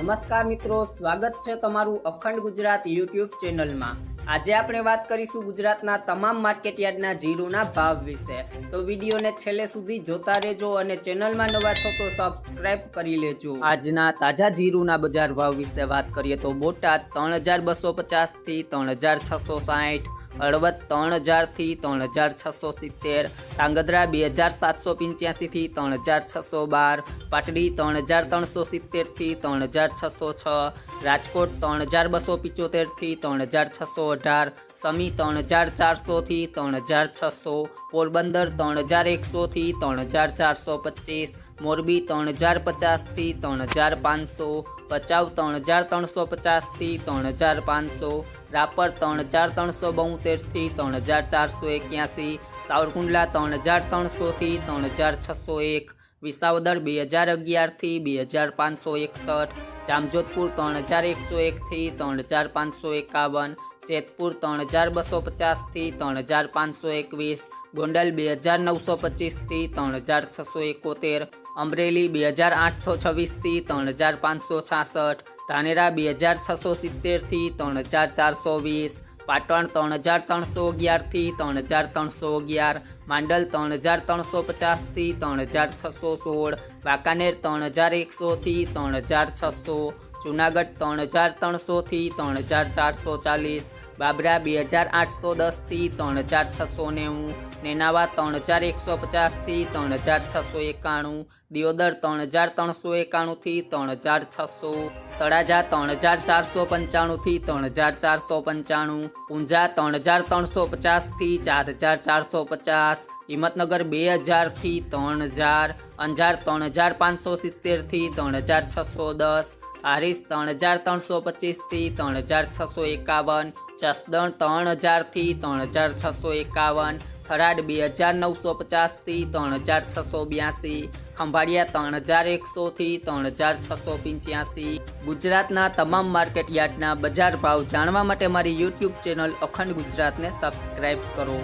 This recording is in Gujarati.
નમસ્કાર મિત્રો, સ્વાગત છે તમારું અખંડ ગુજરાત યુટ્યુબ ચેનલમાં। આજે આપણે વાત કરીશું ગુજરાતના તમામ માર્કેટયાર્ડના જીરુના ભાવ વિશે। તો વિડીયોને છેલ્લે સુધી જોતા રહેજો અને ચેનલમાં નવા છો તો સબસ્ક્રાઇબ કરી લેજો। આજના તાજા જીરુના બજાર ભાવ વિશે વાત કરીએ તો બોટાદ 3250 થી 3660, હળવદ 3000 થી 3670, ધાંગધ્રા 2785 થી 3612, પાટડી 3370 થી 3606, રાજકોટ 3275 થી 3618, સમી 3400 થી 3600, પોરબંદર 3100 થી 3425, મોરબી 3050 થી 3500, ભચાઉ 3350 થી 3500, રાપર 3372 થી 3481, સાવરકુંડલા 3300 થી 3601, વિસાવદર 2011 થી 2561, જામજોધપુર 3101 થી 3551, જેતપુર 3250 થી 3521, ગોંડલ 2925 થી 3671, અમરેલી 2826 થી 3566, ધાનેરા 2670 થી 3420, પાટણ 3311 થી 3311, માંડલ 3350 થી 3616, વાંકાનેર 3100 થી 3600, જૂનાગઢ 3300 થી 3440, બાબરા 2810 થી 3690, નેનાવા 3150 થી 3691, દિયોદર 3391 થી 3600, તળાજા 3495 થી 3495, ઊંઝા 3350 થી 4450, હિંમતનગર 2000 થી 3000, અંજાર 3570 થી 3610, હારીજ 3325 થી 3651, જસદણ 3000 થી 3651, થરાદ 2950 થી 3682, ખંભાળિયા 3100 થી 3685। ગુજરાતના તમામ માર્કેટ યાર્ડના બજાર ભાવ જાણવા માટે મારી યુટ્યુબ ચેનલ અખંડ ગુજરાતને સબસ્ક્રાઇબ કરો।